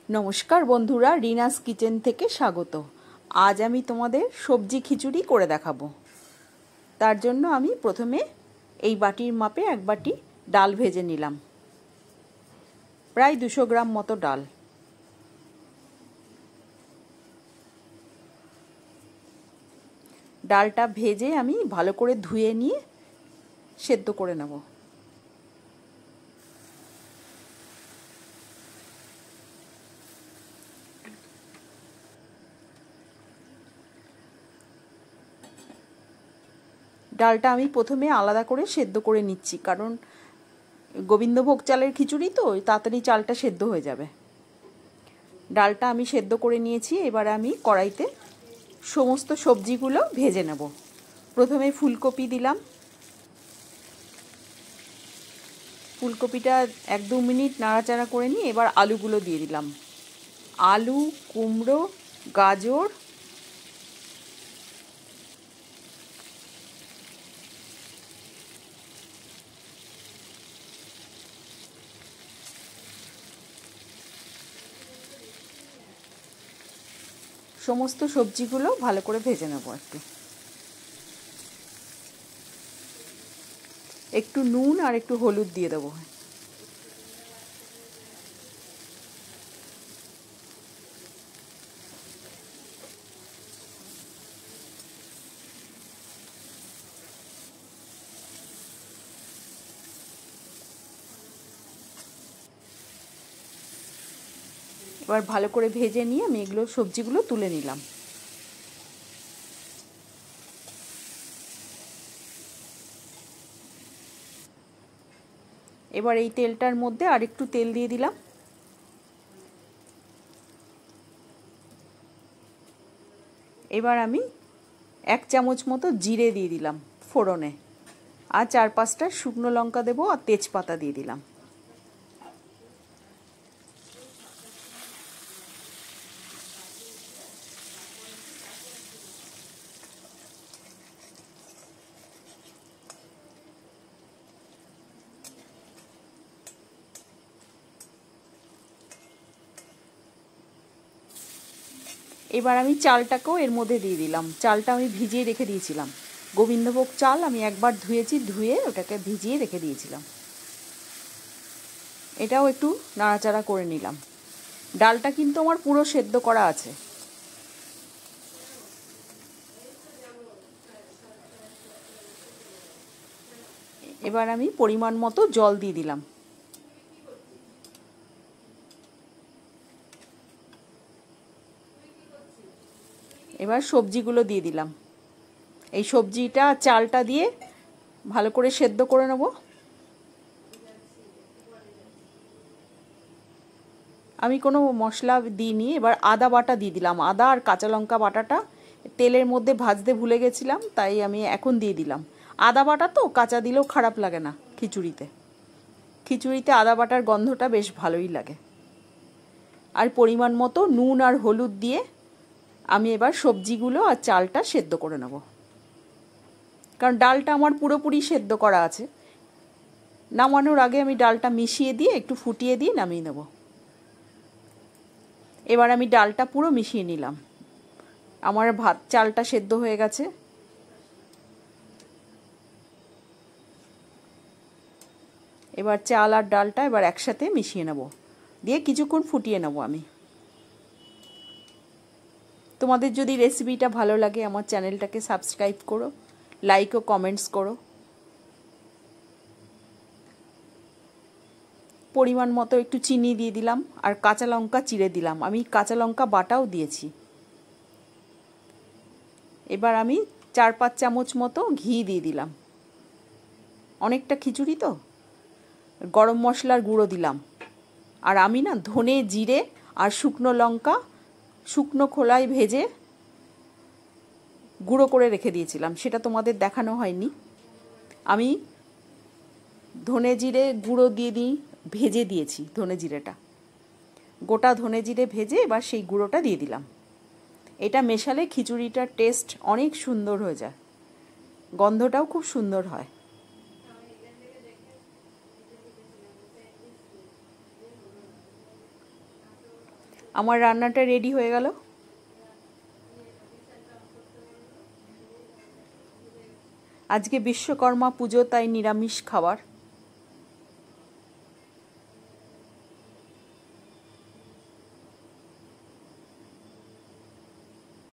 নমস্কার বন্ধুরা, রিনাস কিচেন থেকে স্বাগত। আজ আমি তোমাদের সবজি খিচুড়ি করে দেখাবো। তার জন্য আমি প্রথমে এই বাটির মাপে এক বাটি ডাল ভেজে নিলাম, প্রায় 200 গ্রাম মতো ডাল। ডালটা ভেজে আমি ভালো করে ধুয়ে নিয়ে সেদ্ধ করে নেব। ডালটা আমি প্রথমে আলাদা করে সেদ্ধ করে নিচ্ছি, কারণ গোবিন্দভোগ চালের খিচুড়ি তো তাড়াতাড়ি চালটা সেদ্ধ হয়ে যাবে। ডালটা আমি সেদ্ধ করে নিয়েছি। এবার আমি কড়াইতে সমস্ত সবজিগুলো ভেজে নেব। প্রথমে ফুলকপি দিলাম। ফুলকপিটা 1-2 মিনিট নাড়াচাড়া করে নিয়ে এবার আলুগুলো দিয়ে দিলাম। আলু, কুমড়ো, গাজর, সমস্ত সবজিগুলো ভালো করে ভেজে নেব। একটু নুন আর একটু হলুদ দিয়ে দেবো। এবার ভালো করে ভেজে নিয়ে আমি সবজিগুলো তুলে নিলাম। এবার এই তেলটার মধ্যে আর একটু তেল দিয়ে দিলাম। এবার আমি 1 চামচ মতো জিরে দিয়ে দিলাম ফোড়নে, আর 4-5টা শুকনো লঙ্কা দেবো, আর তেজপাতা দিয়ে দিলাম। এবার আমি চালটাকেও এর মধ্যে দিয়ে দিলাম। চালটা আমি ভিজিয়ে রেখে দিয়েছিলাম। গোবিন্দভোগ চাল আমি একবার ধুয়ে ওটাকে ভিজিয়ে রেখে দিয়েছিলাম। এটাও একটু নাড়াচাড়া করে নিলাম। ডালটা কিন্তু আমার পুরো সেদ্ধ করা আছে। এবার আমি পরিমাণ মতো জল দিয়ে দিলাম। এবার সবজিগুলো দিয়ে দিলাম। এই সবজিটা চালটা দিয়ে ভালো করে সেদ্ধ করে নেব। আমি কোনো মশলা দিইনি। এবার আদা বাটা দিয়ে দিলাম। আদা আর কাঁচা লঙ্কা বাটাটা তেলের মধ্যে ভাজতে ভুলে গেছিলাম, তাই আমি এখন দিয়ে দিলাম। আদা বাটা তো কাঁচা দিলেও খারাপ লাগে না খিচুড়িতে আদা বাটার গন্ধটা বেশ ভালোই লাগে। আর পরিমাণ মতো নুন আর হলুদ দিয়ে আমি এবার সবজিগুলো আর চালটা সেদ্ধ করে নেব, কারণ ডালটা আমার পুরোপুরি সেদ্ধ করা আছে। নামানোর আগে আমি ডালটা মিশিয়ে দিয়ে একটু ফুটিয়ে দিয়ে নামিয়ে নেব। এবার আমি ডালটা পুরো মিশিয়ে নিলাম। আমার চালটা সেদ্ধ হয়ে গেছে। এবার চাল আর ডালটা এবার একসাথে মিশিয়ে নেব, দিয়ে কিছুক্ষণ ফুটিয়ে নেব আমি। তোমাদের যদি রেসিপিটা ভালো লাগে আমার চ্যানেলটাকে সাবস্ক্রাইব করো, লাইক ও কমেন্টস করো। পরিমাণ মতো একটু চিনি দিয়ে দিলাম, আর কাঁচা লঙ্কা চিড়ে দিলাম। আমি কাঁচা লঙ্কা বাটাও দিয়েছি। এবার আমি 4-5 চামচ মতো ঘি দিয়ে দিলাম। অনেকটা খিচুড়ি তো। গরম মশলার গুঁড়ো দিলাম। আর আমি ধনে, জিরে আর শুকনো লঙ্কা শুকনো খোলায় ভেজে গুঁড়ো করে রেখে দিয়েছিলাম, সেটা তোমাদের দেখানো হয়নি। আমি ধনে জিরে গুঁড়ো ভেজে দিয়েছি। ধনে জিরেটা গোটা ধনে জিরে ভেজে এবার সেই গুঁড়োটা দিয়ে দিলাম। এটা মেশালে খিচুড়িটার টেস্ট অনেক সুন্দর হয়ে যায়, গন্ধটাও খুব সুন্দর হয়। আমার রান্নাটা রেডি হয়ে গেল। আজকে বিশ্বকর্মা পুজো, তাই নিরামিষ খাবার।